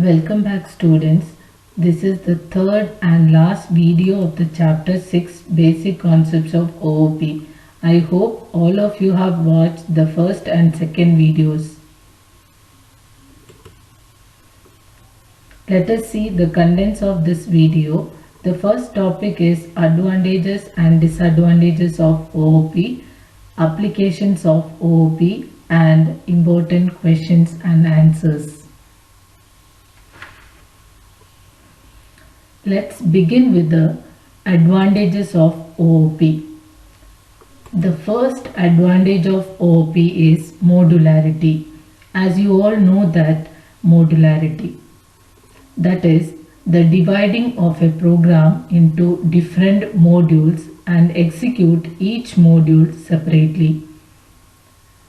Welcome back students. This is the third and last video of the chapter 6 basic concepts of OOP. I hope all of you have watched the first and second videos. Let us see the contents of this video. The first topic is advantages and disadvantages of OOP, applications of OOP and important questions and answers. Let's begin with the advantages of OOP. The first advantage of OOP is modularity. As you all know that modularity, that is the dividing of a program into different modules and execute each module separately.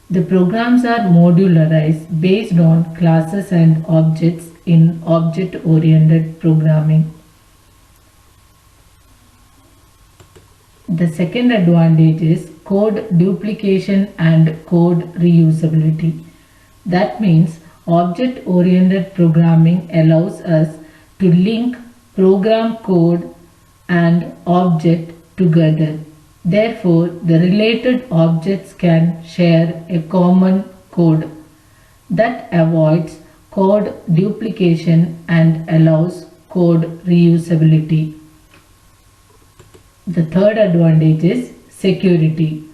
The programs are modularized based on classes and objects in object-oriented programming. The second advantage is code duplication and code reusability. That means object-oriented programming allows us to link program code and object together. Therefore, the related objects can share a common code. That avoids code duplication and allows code reusability. The third advantage is security.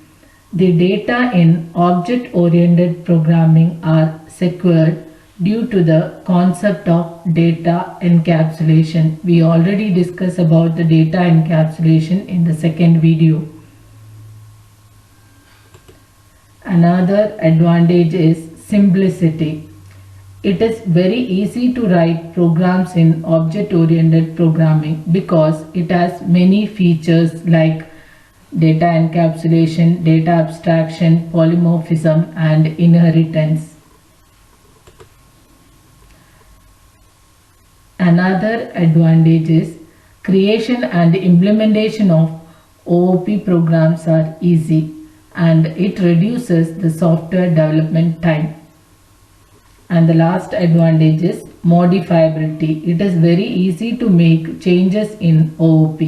The data in object-oriented programming are secured due to the concept of data encapsulation. We already discussed about the data encapsulation in the second video. Another advantage is simplicity. It is very easy to write programs in object-oriented programming because it has many features like data encapsulation, data abstraction, polymorphism, and inheritance. Another advantage is creation and implementation of OOP programs are easy and it reduces the software development time. And the last advantage is modifiability. It is very easy to make changes in OOP.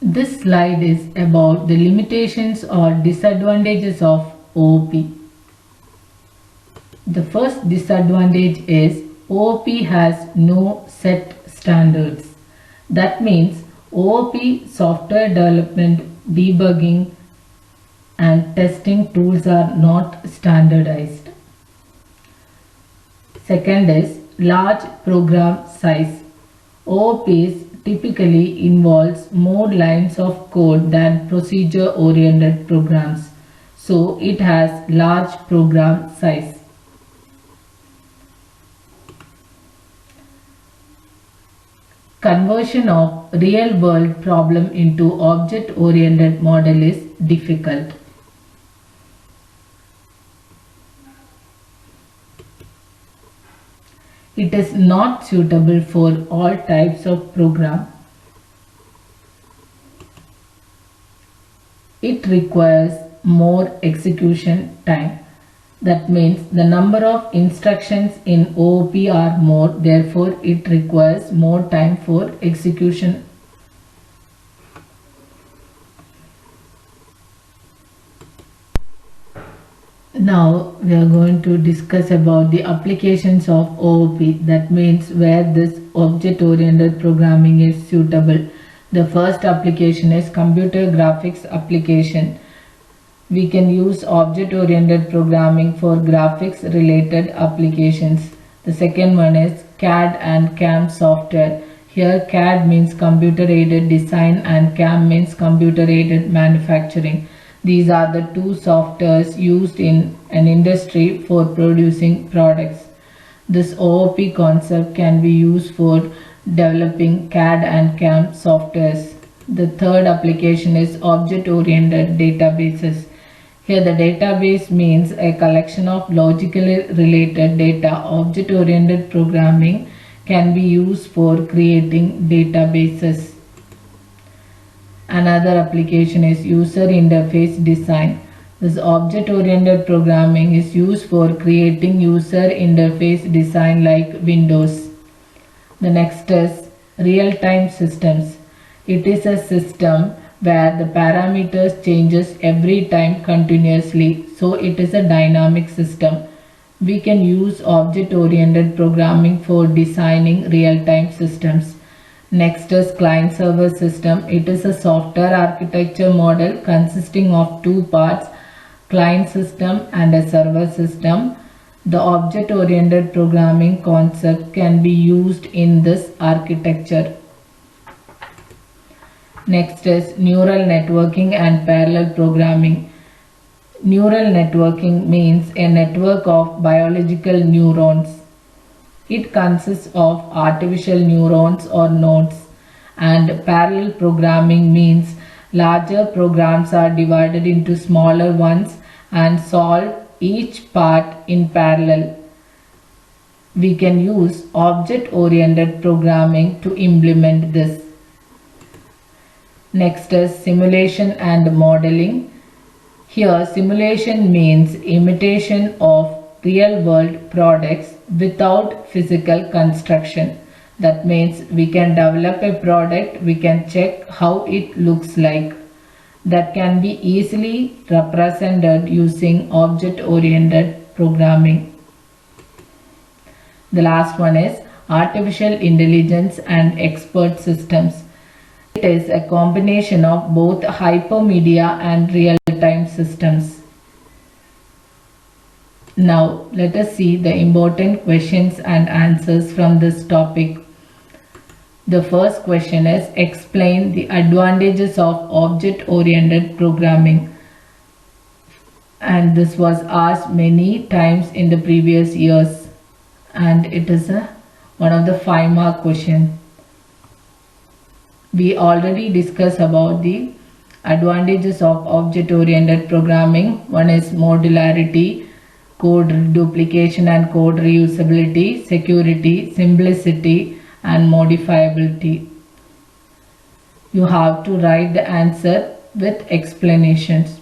This slide is about the limitations or disadvantages of OOP. The first disadvantage is OOP has no set standards. That means OOP software development, debugging and testing tools are not standardized. Second is large program size. OOPs typically involves more lines of code than procedure-oriented programs, so it has large program size. Conversion of real-world problem into object-oriented model is difficult. It is not suitable for all types of program. It requires more execution time. That means the number of instructions in OOP are more, therefore it requires more time for execution. Now we are going to discuss about the applications of OOP. That means where this object-oriented programming is suitable. The first application is computer graphics application. We can use object-oriented programming for graphics-related applications. The second one is CAD and CAM software. Here CAD means computer-aided design and CAM means computer-aided manufacturing. These are the two softwares used in an industry for producing products. This OOP concept can be used for developing CAD and CAM softwares. The third application is object-oriented databases. Here the database means a collection of logically related data. Object-oriented programming can be used for creating databases. Another application is user interface design. This object-oriented programming is used for creating user interface design like Windows. The next is real-time systems. It is a system where the parameters changes every time continuously, so it is a dynamic system. We can use object-oriented programming for designing real-time systems. Next is client-server system. It is a software architecture model consisting of two parts, client system and a server system. The object-oriented programming concept can be used in this architecture. Next is neural networking and parallel programming. Neural networking means a network of biological neurons. It consists of artificial neurons or nodes, and parallel programming means larger programs are divided into smaller ones and solve each part in parallel. We can use object-oriented programming to implement this. Next is simulation and modeling. Here simulation means imitation of real-world products without physical construction. That means we can develop a product, we can check how it looks like. That can be easily represented using object-oriented programming. The last one is artificial intelligence and expert systems. It is a combination of both hypermedia and real-time systems. Now let us see the important questions and answers from this topic. The first question is explain the advantages of object-oriented programming. And this was asked many times in the previous years, and it is one of the 5-mark question. We already discussed about the advantages of object-oriented programming. One is modularity, code duplication and code reusability, security, simplicity and modifiability. You have to write the answer with explanations.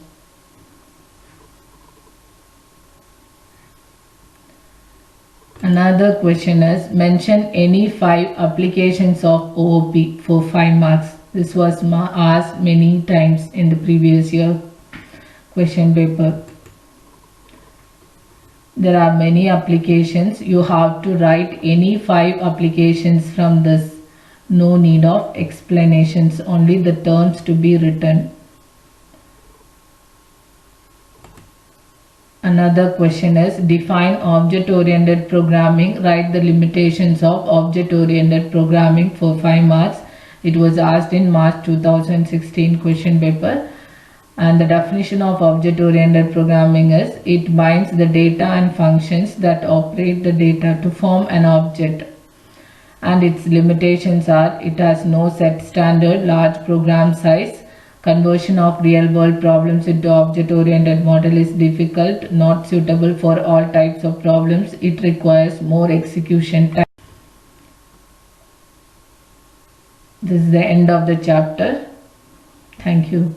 Another question is mention any 5 applications of OOP for 5 marks. This was asked many times in the previous year question paper. There are many applications. You have to write any 5 applications from this. No need of explanations, only the terms to be written. Another question is define object-oriented programming. Write the limitations of object-oriented programming for 5 marks. It was asked in March 2016 question paper. And the definition of object-oriented programming is it binds the data and functions that operate the data to form an object. And its limitations are it has no set standard, large program size, conversion of real-world problems into object-oriented model is difficult, not suitable for all types of problems. It requires more execution time. This is the end of the chapter. Thank you.